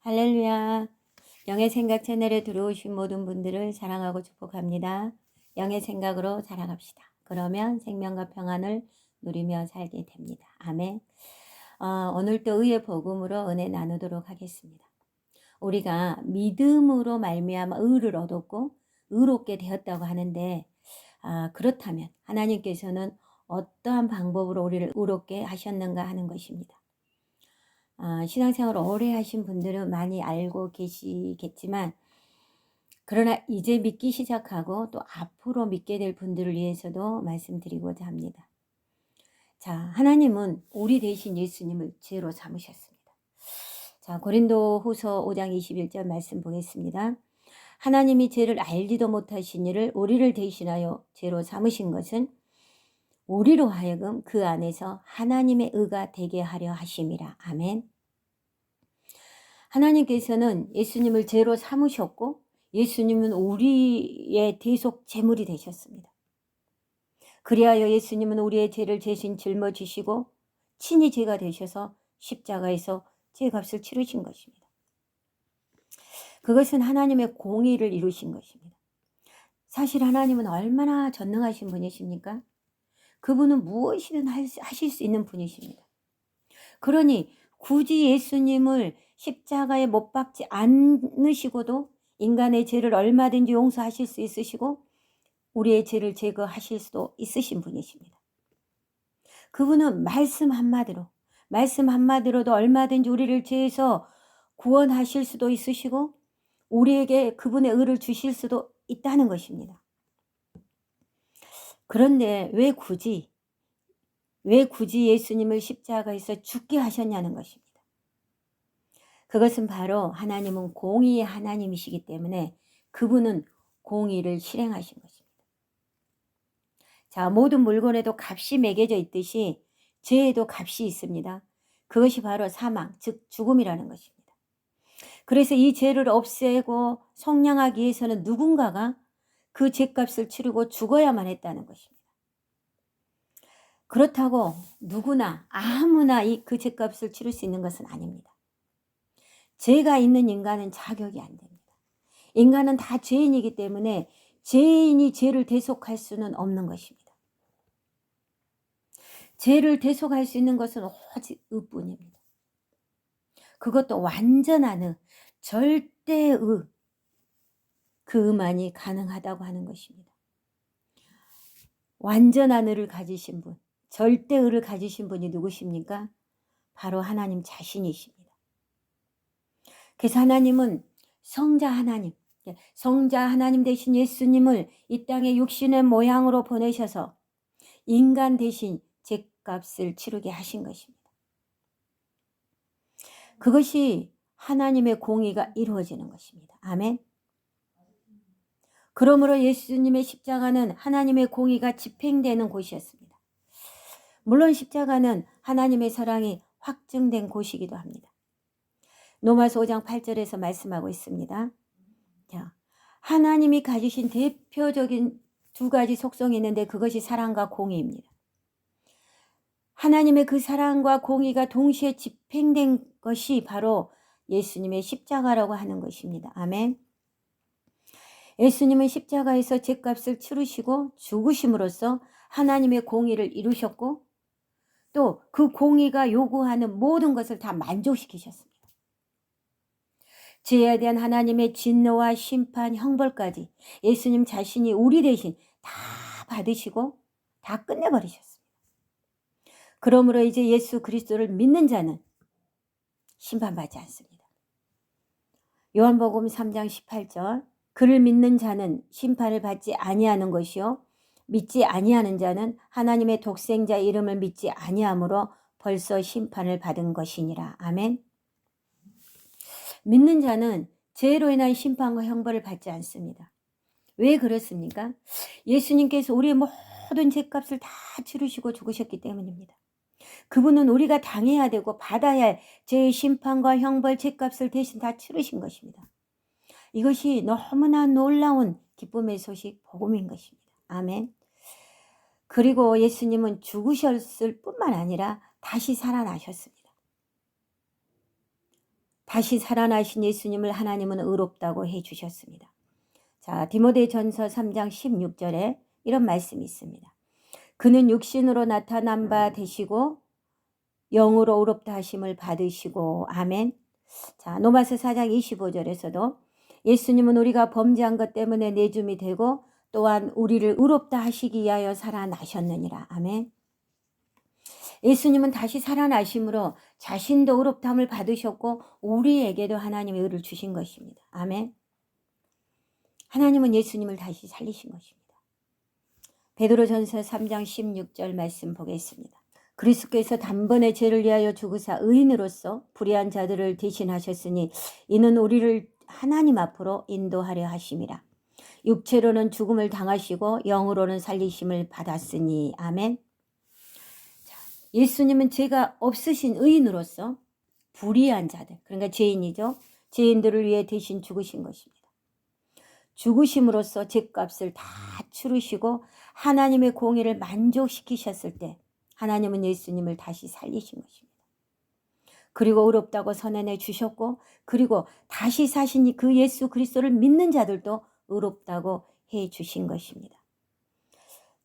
할렐루야. 영의 생각 채널에 들어오신 모든 분들을 사랑하고 축복합니다. 영의 생각으로 살아갑시다. 그러면 생명과 평안을 누리며 살게 됩니다. 아멘. 오늘도 의의 복음으로 은혜 나누도록 하겠습니다. 우리가 믿음으로 말미암아 의를 얻었고 의롭게 되었다고 하는데 그렇다면 하나님께서는 어떠한 방법으로 우리를 의롭게 하셨는가 하는 것입니다. 신앙생활을 오래 하신 분들은 많이 알고 계시겠지만 그러나 이제 믿기 시작하고 또 앞으로 믿게 될 분들을 위해서도 말씀드리고자 합니다. 자, 하나님은 우리 대신 예수님을 죄로 삼으셨습니다. 자, 고린도후서 5장 21절 말씀 보겠습니다. 하나님이 죄를 알지도 못하신 이를 우리를 대신하여 죄로 삼으신 것은 우리로 하여금 그 안에서 하나님의 의가 되게 하려 하심이라. 아멘. 하나님께서는 예수님을 죄로 삼으셨고 예수님은 우리의 대속 제물이 되셨습니다. 그리하여 예수님은 우리의 죄를 대신 짊어지시고 친히 죄가 되셔서 십자가에서 죄값을 치르신 것입니다. 그것은 하나님의 공의를 이루신 것입니다. 사실 하나님은 얼마나 전능하신 분이십니까? 그분은 무엇이든 하실 수 있는 분이십니다. 그러니 굳이 예수님을 십자가에 못 박지 않으시고도 인간의 죄를 얼마든지 용서하실 수 있으시고 우리의 죄를 제거하실 수도 있으신 분이십니다. 그분은 말씀 한마디로도 얼마든지 우리를 죄에서 구원하실 수도 있으시고 우리에게 그분의 의를 주실 수도 있다는 것입니다. 그런데 왜 굳이 예수님을 십자가에서 죽게 하셨냐는 것입니다. 그것은 바로 하나님은 공의의 하나님이시기 때문에 그분은 공의를 실행하신 것입니다. 자, 모든 물건에도 값이 매겨져 있듯이 죄에도 값이 있습니다. 그것이 바로 사망, 즉 죽음이라는 것입니다. 그래서 이 죄를 없애고 속량하기 위해서는 누군가가 그 죄값을 치르고 죽어야만 했다는 것입니다. 그렇다고 누구나 아무나 그 죄값을 치를 수 있는 것은 아닙니다. 죄가 있는 인간은 자격이 안 됩니다. 인간은 다 죄인이기 때문에 죄인이 죄를 대속할 수는 없는 것입니다. 죄를 대속할 수 있는 것은 오직 의뿐입니다. 그것도 완전한 의, 절대의 그 의만이 가능하다고 하는 것입니다. 완전한 의를 가지신 분, 절대의를 가지신 분이 누구십니까? 바로 하나님 자신이십니다. 그래서 하나님은 성자 하나님 대신 예수님을 이 땅에 육신의 모양으로 보내셔서 인간 대신 죄값을 치르게 하신 것입니다. 그것이 하나님의 공의가 이루어지는 것입니다. 아멘. 그러므로 예수님의 십자가는 하나님의 공의가 집행되는 곳이었습니다. 물론 십자가는 하나님의 사랑이 확증된 곳이기도 합니다. 로마서 5장 8절에서 말씀하고 있습니다. 자, 하나님이 가지신 대표적인 두 가지 속성이 있는데 그것이 사랑과 공의입니다. 하나님의 그 사랑과 공의가 동시에 집행된 것이 바로 예수님의 십자가라고 하는 것입니다. 아멘. 예수님은 십자가에서 죄값을 치르시고 죽으심으로써 하나님의 공의를 이루셨고 또 그 공의가 요구하는 모든 것을 다 만족시키셨습니다. 죄에 대한 하나님의 진노와 심판, 형벌까지 예수님 자신이 우리 대신 다 받으시고 다 끝내버리셨습니다. 그러므로 이제 예수 그리스도를 믿는 자는 심판받지 않습니다. 요한복음 3장 18절 그를 믿는 자는 심판을 받지 아니하는 것이요 믿지 아니하는 자는 하나님의 독생자 이름을 믿지 아니하므로 벌써 심판을 받은 것이니라. 아멘. 믿는 자는 죄로 인한 심판과 형벌을 받지 않습니다. 왜 그렇습니까? 예수님께서 우리의 모든 죄값을 다 치르시고 죽으셨기 때문입니다. 그분은 우리가 당해야 되고 받아야 할 죄의 심판과 형벌, 죄값을 대신 다 치르신 것입니다. 이것이 너무나 놀라운 기쁨의 소식, 복음인 것입니다. 아멘. 그리고 예수님은 죽으셨을 뿐만 아니라 다시 살아나셨습니다. 다시 살아나신 예수님을 하나님은 의롭다고 해주셨습니다. 자, 디모데전서 3장 16절에 이런 말씀이 있습니다. 그는 육신으로 나타난 바 되시고 영으로 의롭다 하심을 받으시고. 아멘. 자, 로마서 4장 25절에서도 예수님은 우리가 범죄한 것 때문에 내줌이 되고 또한 우리를 의롭다 하시기 위하여 살아나셨느니라. 아멘. 예수님은 다시 살아나심으로 자신도 의롭다함을 받으셨고 우리에게도 하나님의 의를 주신 것입니다. 아멘. 하나님은 예수님을 다시 살리신 것입니다. 베드로전서 3장 16절 말씀 보겠습니다. 그리스도께서 단번에 죄를 위하여 죽으사 의인으로서 불의한 자들을 대신하셨으니 이는 우리를 하나님 앞으로 인도하려 하심이라. 육체로는 죽음을 당하시고 영으로는 살리심을 받았으니. 아멘. 예수님은 죄가 없으신 의인으로서 불의한 자들, 그러니까 죄인이죠. 죄인들을 위해 대신 죽으신 것입니다. 죽으심으로써 죄값을 다 치르시고 하나님의 공의를 만족시키셨을 때 하나님은 예수님을 다시 살리신 것입니다. 그리고 의롭다고 선언해 주셨고 그리고 다시 사신 그 예수 그리스도를 믿는 자들도 의롭다고 해 주신 것입니다.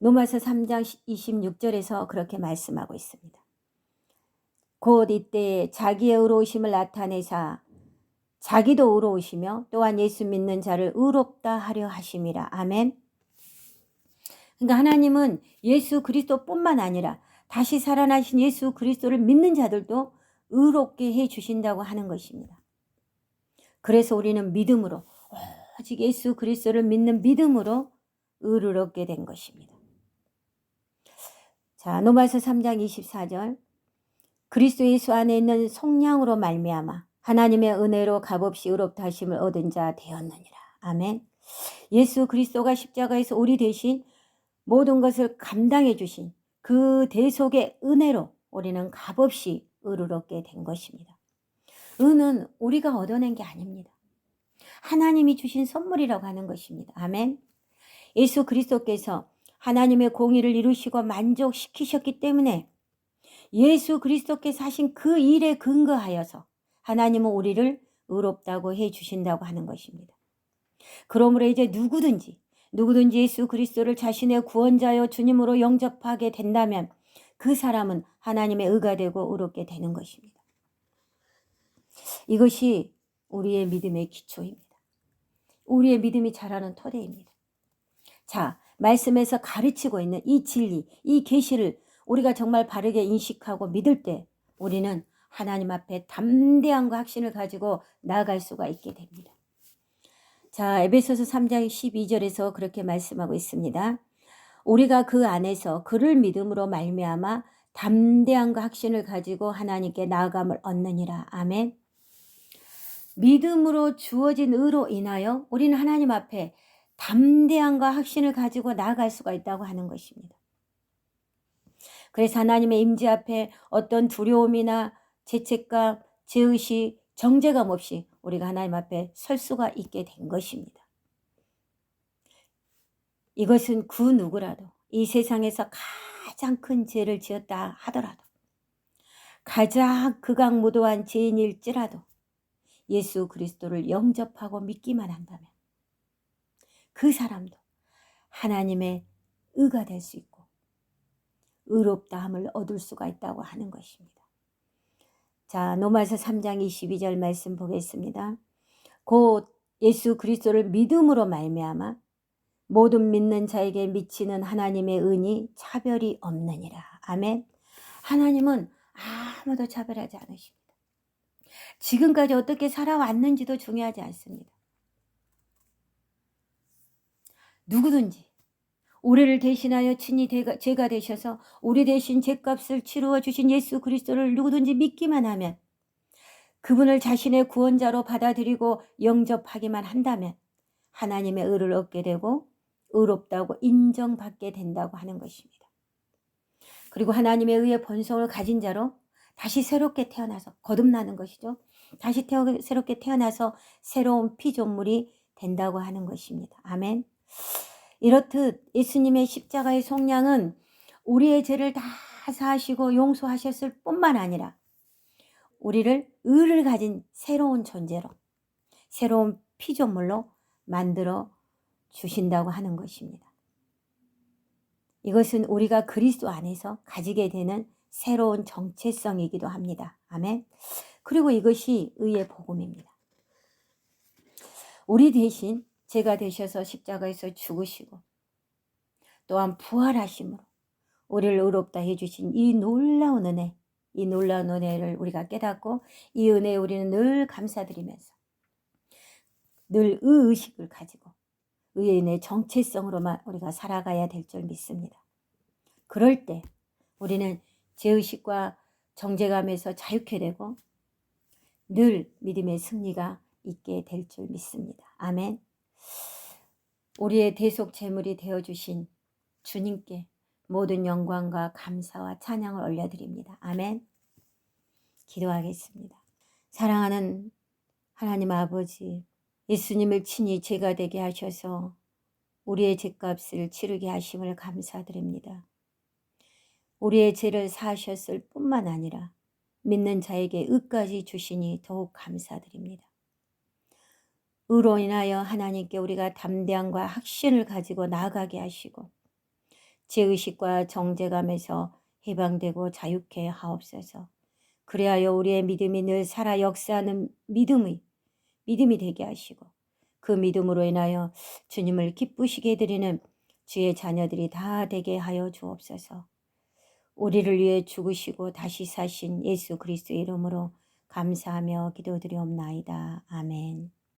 로마서 3장 26절에서 그렇게 말씀하고 있습니다. 곧 이때 자기의 의로우심을 나타내사 자기도 의로우시며 또한 예수 믿는 자를 의롭다 하려 하심이라. 아멘. 그러니까 하나님은 예수 그리스도뿐만 아니라 다시 살아나신 예수 그리스도를 믿는 자들도 의롭게 해 주신다고 하는 것입니다. 그래서 우리는 믿음으로 오직 예수 그리스도를 믿는 믿음으로 의를 얻게 된 것입니다. 자, 로마서 3장 24절 그리스도 예수 안에 있는 속량으로 말미암아 하나님의 은혜로 값없이 의롭다 하심을 얻은 자 되었느니라. 아멘. 예수 그리스도가 십자가에서 우리 대신 모든 것을 감당해 주신 그 대속의 은혜로 우리는 값없이 의를 얻게 된 것입니다. 의는 우리가 얻어낸 게 아닙니다. 하나님이 주신 선물이라고 하는 것입니다. 아멘. 예수 그리스도께서 하나님의 공의를 이루시고 만족시키셨기 때문에 예수 그리스도께서 하신 그 일에 근거하여서 하나님은 우리를 의롭다고 해 주신다고 하는 것입니다. 그러므로 이제 누구든지 예수 그리스도를 자신의 구원자여 주님으로 영접하게 된다면 그 사람은 하나님의 의가 되고 의롭게 되는 것입니다. 이것이 우리의 믿음의 기초입니다. 우리의 믿음이 자라는 토대입니다. 자, 말씀에서 가르치고 있는 이 진리, 이 계시를 우리가 정말 바르게 인식하고 믿을 때 우리는 하나님 앞에 담대함과 확신을 가지고 나아갈 수가 있게 됩니다. 자, 에베소서 3장 12절에서 그렇게 말씀하고 있습니다. 우리가 그 안에서 그를 믿음으로 말미암아 담대함과 확신을 가지고 하나님께 나아감을 얻느니라. 아멘. 믿음으로 주어진 의로 인하여 우리는 하나님 앞에 담대함과 확신을 가지고 나아갈 수가 있다고 하는 것입니다. 그래서 하나님의 임재 앞에 어떤 두려움이나 죄책감, 죄의식, 정죄감 없이 우리가 하나님 앞에 설 수가 있게 된 것입니다. 이것은 그 누구라도 이 세상에서 가장 큰 죄를 지었다 하더라도 가장 극악무도한 죄인일지라도 예수 그리스도를 영접하고 믿기만 한다면 그 사람도 하나님의 의가 될 수 있고 의롭다함을 얻을 수가 있다고 하는 것입니다. 자, 로마서 3장 22절 말씀 보겠습니다. 곧 예수 그리스도를 믿음으로 말미암아 모든 믿는 자에게 미치는 하나님의 은이 차별이 없느니라. 아멘. 하나님은 아무도 차별하지 않으십니다. 지금까지 어떻게 살아왔는지도 중요하지 않습니다. 누구든지 우리를 대신하여 친히 죄가 되셔서 우리 대신 죄값을 치루어 주신 예수 그리스도를 누구든지 믿기만 하면 그분을 자신의 구원자로 받아들이고 영접하기만 한다면 하나님의 의를 얻게 되고 의롭다고 인정받게 된다고 하는 것입니다. 그리고 하나님의 의의 본성을 가진 자로 다시 새롭게 태어나서 거듭나는 것이죠. 다시 새롭게 태어나서 새로운 피조물이 된다고 하는 것입니다. 아멘. 이렇듯 예수님의 십자가의 속량은 우리의 죄를 다 사하시고 용서하셨을 뿐만 아니라 우리를 의를 가진 새로운 존재로, 새로운 피조물로 만들어 주신다고 하는 것입니다. 이것은 우리가 그리스도 안에서 가지게 되는 새로운 정체성이기도 합니다. 아멘. 그리고 이것이 의의 복음입니다. 우리 대신 제가 되셔서 십자가에서 죽으시고 또한 부활하심으로 우리를 의롭다 해주신 이 놀라운 은혜, 이 놀라운 은혜를 우리가 깨닫고 이 은혜에 우리는 늘 감사드리면서 늘 의의식을 가지고 의의 은혜의 정체성으로만 우리가 살아가야 될 줄 믿습니다. 그럴 때 우리는 죄의식과 정죄감에서 자유케 되고 늘 믿음의 승리가 있게 될 줄 믿습니다. 아멘. 우리의 대속 제물이 되어주신 주님께 모든 영광과 감사와 찬양을 올려드립니다. 아멘. 기도하겠습니다. 사랑하는 하나님 아버지, 예수님을 친히 죄가 되게 하셔서 우리의 죄값을 치르게 하심을 감사드립니다. 우리의 죄를 사하셨을 뿐만 아니라 믿는 자에게 의까지 주시니 더욱 감사드립니다. 의로 인하여 하나님께 우리가 담대함과 확신을 가지고 나아가게 하시고 죄의식과 정죄감에서 해방되고 자유케 하옵소서. 그리하여 우리의 믿음이 늘 살아 역사하는 믿음이 되게 하시고 그 믿음으로 인하여 주님을 기쁘시게 드리는 주의 자녀들이 다 되게 하여 주옵소서. 우리를 위해 죽으시고 다시 사신 예수 그리스도의 이름으로 감사하며 기도드리옵나이다. 아멘.